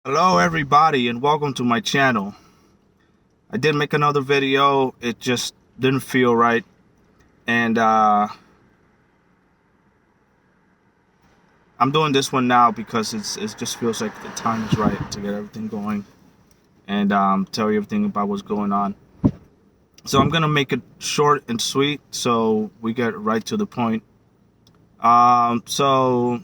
Hello everybody and welcome to my channel. I did make another video, it just didn't feel right, and I'm doing this one now because it just feels like the time is right to get everything going and tell you everything about what's going on. So I'm gonna make it short and sweet so we get right to the point. So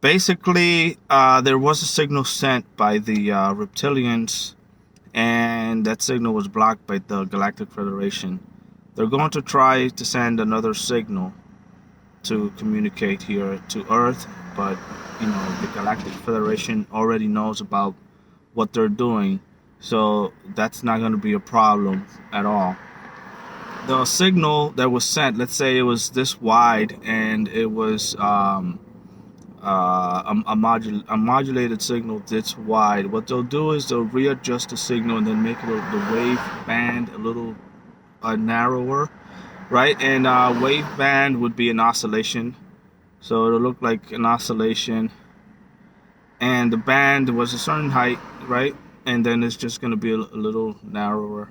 basically there was a signal sent by the reptilians, and that signal was blocked by the Galactic Federation. They're going to try to send another signal to communicate here to Earth, but the Galactic Federation already knows about what they're doing, so that's not going to be a problem at all. The signal that was sent, let's say it was this wide, and it was a modulated signal this wide. What they'll do is they'll readjust the signal and then make the wave band a little narrower, right? And wave band would be an oscillation, so it'll look like an oscillation, and the band was a certain height, right? And then it's just going to be a little narrower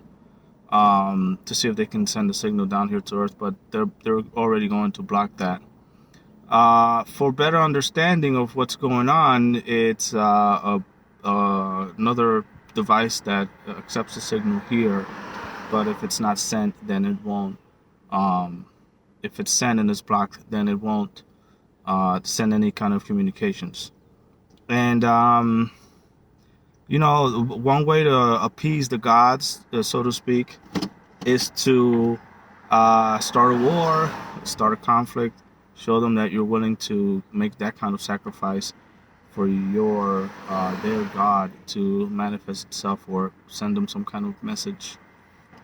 to see if they can send the signal down here to Earth, but they're already going to block that. For better understanding of what's going on, it's another device that accepts the signal here, but if it's not sent, then it won't. If it's sent and it's blocked, then it won't send any kind of communications. And one way to appease the gods, so to speak, is to start a war, start a conflict, show them that you're willing to make that kind of sacrifice for your their god to manifest itself, or send them some kind of message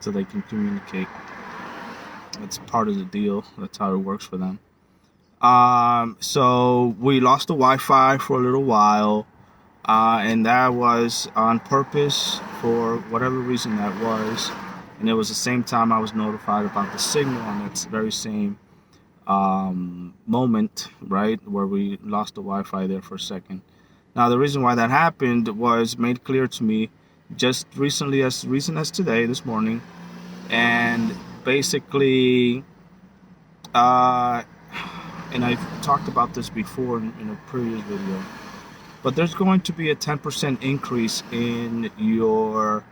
so they can communicate. That's part of the deal. That's how it works for them. So we lost the Wi-Fi for a little while, and that was on purpose for whatever reason that was. And it was the same time I was notified about the signal on that very same moment, right, where we lost the Wi-Fi there for a second. Now the reason why that happened was made clear to me just recently, as recent as today, this morning, and basically and I've talked about this before in a previous video, but there's going to be a 10% increase in your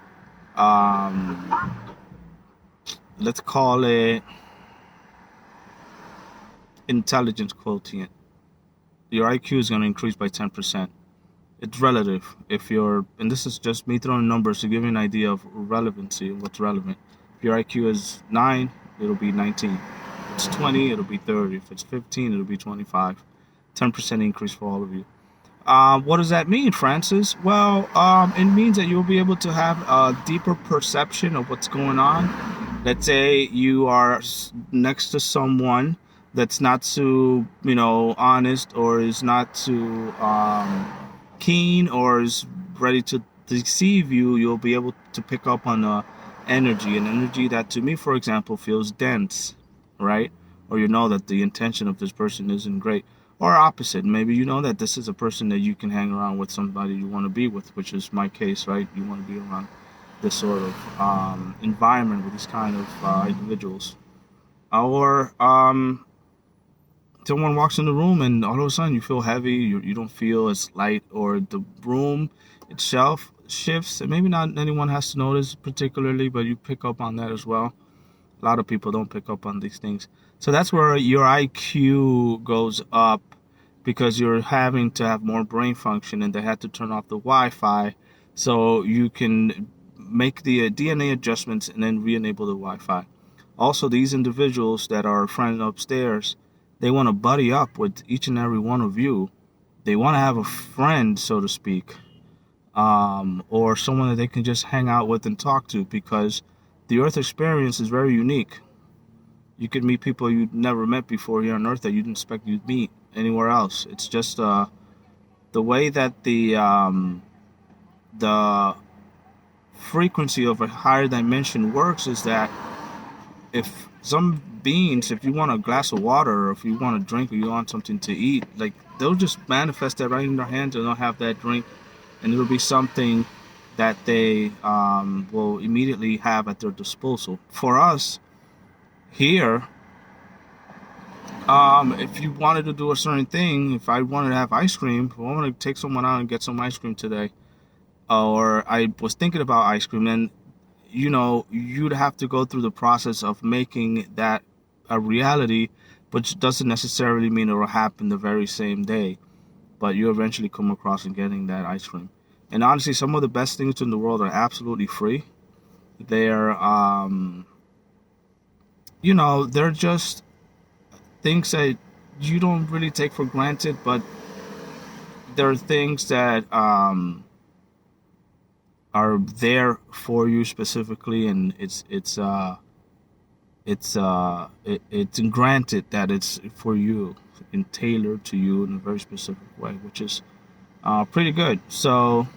let's call it intelligence quotient. Your IQ is going to increase by 10%. It's relative. And this is just me throwing numbers to give you an idea of relevancy, what's relevant. If your IQ is 9, it'll be 19. If it's 20, it'll be 30. If it's 15, it'll be 25. 10% increase for all of you. What does that mean, Francis? Well, it means that you'll be able to have a deeper perception of what's going on. Let's say you are next to someone that's not too, honest, or is not too keen, or is ready to deceive you. You'll be able to pick up on an energy that, to me, for example, feels dense, right? Or that the intention of this person isn't great. Or opposite, maybe you know that this is a person that you can hang around with, somebody you want to be with, which is my case, right? You want to be around this sort of environment with these kind of individuals. Or someone walks in the room and all of a sudden you feel heavy, you don't feel as light, or the room itself shifts. And maybe not anyone has to notice particularly, but you pick up on that as well. A lot of people don't pick up on these things. So that's where your IQ goes up, because you're having to have more brain function, and they had to turn off the Wi-Fi so you can make the DNA adjustments and then re-enable the Wi-Fi. Also, these individuals that are friends upstairs, they want to buddy up with each and every one of you. They want to have a friend, so to speak, or someone that they can just hang out with and talk to, because the Earth experience is very unique. You could meet people you'd never met before here on Earth that you didn't expect you'd meet anywhere else. It's just the way that the frequency of a higher dimension works is that if you want a glass of water, or if you want a drink, or you want something to eat, like they'll just manifest that right in their hands, and they'll have that drink, and it'll be something that they will immediately have at their disposal. For us here, if you wanted to do a certain thing, if I wanted to have ice cream, if I wanted to take someone out and get some ice cream today, or I was thinking about ice cream, then you'd have to go through the process of making that a reality, which doesn't necessarily mean it will happen the very same day, but you eventually come across and getting that ice cream. And honestly, some of the best things in the world are absolutely free. They're they're just things that you don't really take for granted, but they're things that are there for you specifically, and it's granted that it's for you and tailored to you in a very specific way, which is pretty good. So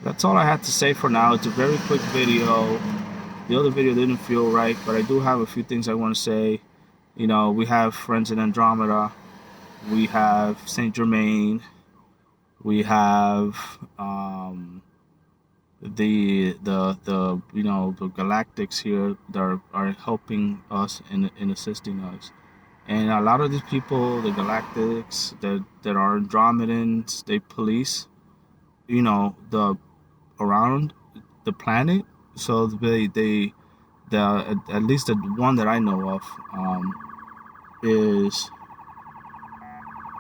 that's all I had to say for now. It's a very quick video. The other video didn't feel right, but I do have a few things I want to say. We have friends in Andromeda, we have Saint Germain, we have the Galactics here that are helping us in assisting us. And a lot of these people, the Galactics that are Andromedans, they police the around the planet. So at least the one that I know of is,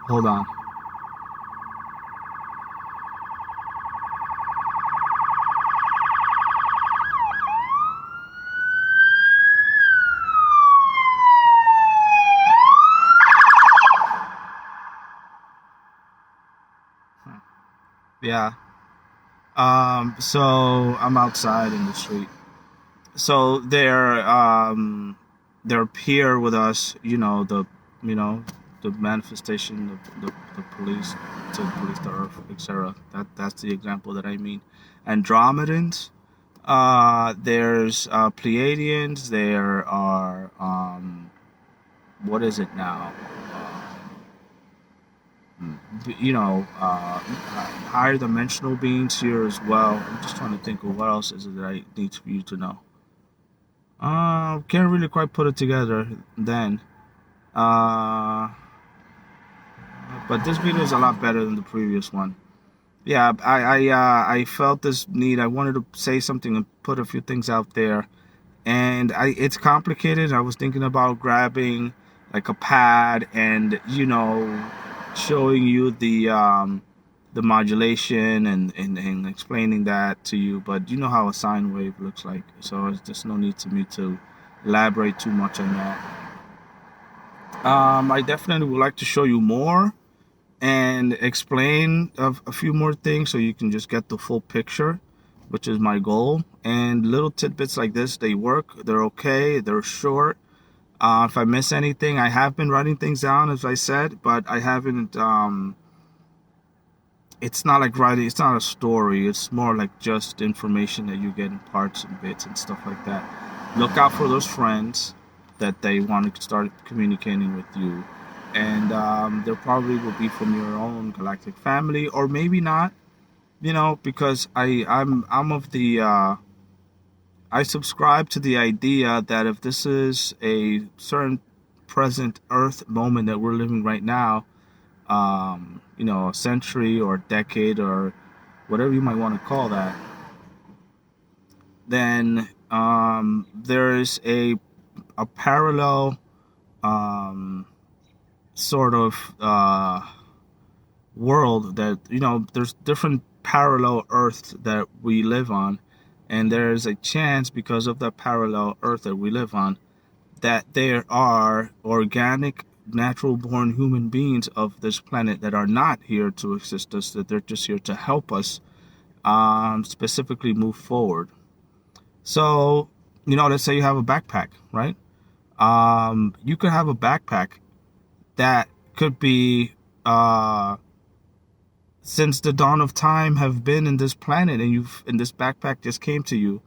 hold on. Yeah. So I'm outside in the street. So they're here with us, the manifestation of the police to police the earth, etc. That's the example that I mean. Andromedans, there's Pleiadians, there are what is it now? Higher dimensional beings here as well. I'm just trying to think of what else is it that I need for you to know. Can't really quite put it together then. But this video is a lot better than the previous one. Yeah, I felt this need. I wanted to say something and put a few things out there. And it's complicated. I was thinking about grabbing like a pad and showing you the modulation and explaining that to you, but you know how a sine wave looks like, so there's just no need to me to elaborate too much on that. I definitely would like to show you more and explain a few more things so you can just get the full picture, which is my goal. And little tidbits like this, they work, they're okay, they're short. If I miss anything, I have been writing things down, as I said, but I haven't, it's not like writing, it's not a story, it's more like just information that you get in parts and bits and stuff like that. Look out for those friends that they want to start communicating with you. And there probably will be from your own galactic family, or maybe not, because I'm of the, I subscribe to the idea that if this is a certain present Earth moment that we're living right now, a century or decade or whatever you might want to call that, then there's a parallel sort of world that, there's different parallel Earths that we live on. And there's a chance, because of the parallel Earth that we live on, that there are organic, natural-born human beings of this planet that are not here to assist us, that they're just here to help us specifically move forward. So, let's say you have a backpack, right? You could have a backpack that could be since the dawn of time have been in this planet, and this backpack just came to you,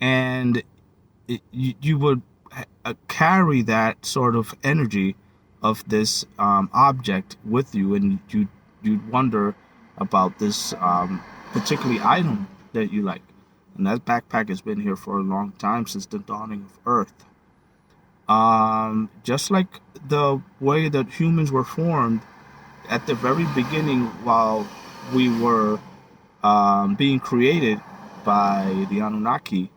and you would carry that sort of energy of this object with you, and you'd wonder about this particularly item that you like. And that backpack has been here for a long time, since the dawning of Earth. Just like the way that humans were formed at the very beginning, while we were being created by the Anunnaki,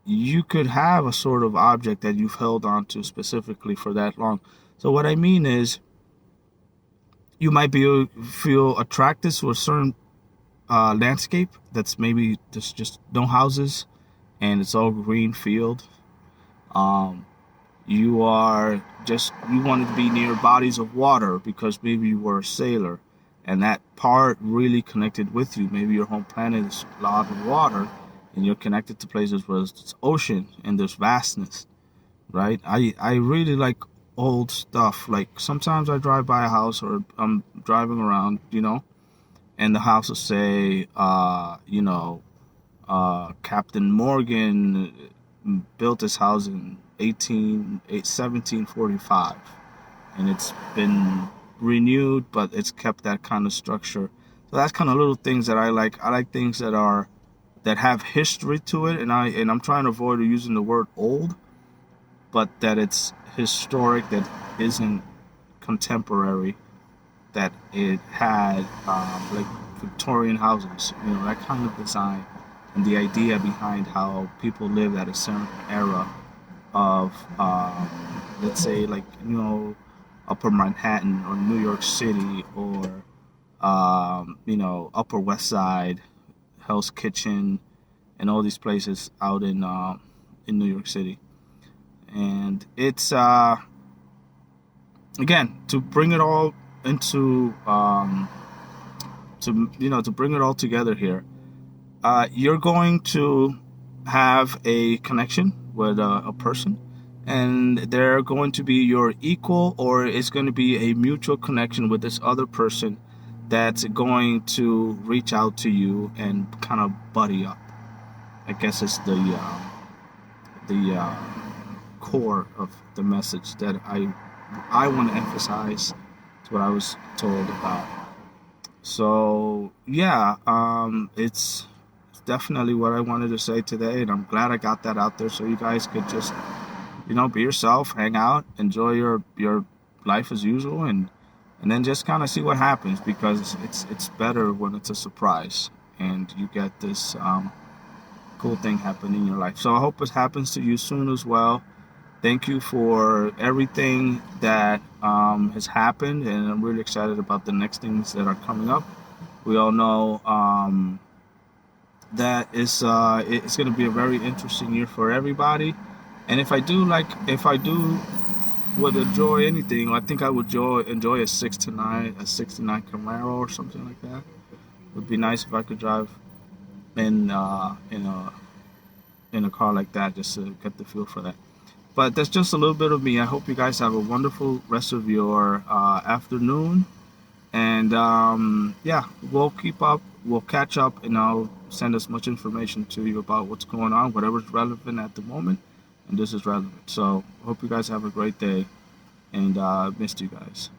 you could have a sort of object that you've held on to specifically for that long. So what I mean is, you might feel attracted to a certain landscape that's maybe just no houses and it's all green field. Um, you wanted to be near bodies of water because maybe you were a sailor, and that part really connected with you. Maybe your home planet is a lot of water, and you're connected to places where it's ocean and there's vastness, right? I really like old stuff. Like sometimes I drive by a house, or I'm driving around, and the house will say, Captain Morgan built this house in 1745, and it's been renewed, but it's kept that kind of structure. So that's kind of little things that I like. I like things that have history to it, and I'm trying to avoid using the word old, but that it's historic, that isn't contemporary, that it had like Victorian houses, that kind of design, and the idea behind how people lived at a certain era of, let's say, like, Upper Manhattan or New York City, or Upper West Side, Hell's Kitchen, and all these places out in New York City. And it's again, to bring it all into to bring it all together here. You're going to have a connection with a person, and they're going to be your equal, or it's going to be a mutual connection with this other person that's going to reach out to you and kind of buddy up. I guess it's the core of the message that I want to emphasize. It's what I was told about. So yeah, it's definitely what I wanted to say today, and I'm glad I got that out there so you guys could just, be yourself, hang out, enjoy your life as usual, and then just kind of see what happens, because it's better when it's a surprise and you get this cool thing happen in your life. So I hope it happens to you soon as well. Thank you for everything that has happened, and I'm really excited about the next things that are coming up. We all know that it's going to be a very interesting year for everybody. And if I would enjoy anything, I think I would enjoy a 69 Camaro or something like that. It would be nice if I could drive in a car like that, just to get the feel for that. But that's just a little bit of me. I hope you guys have a wonderful rest of your afternoon. And yeah, we'll keep up. We'll catch up, and I'll send as much information to you about what's going on, whatever's relevant at the moment. And this is relevant. So hope you guys have a great day. And missed you guys.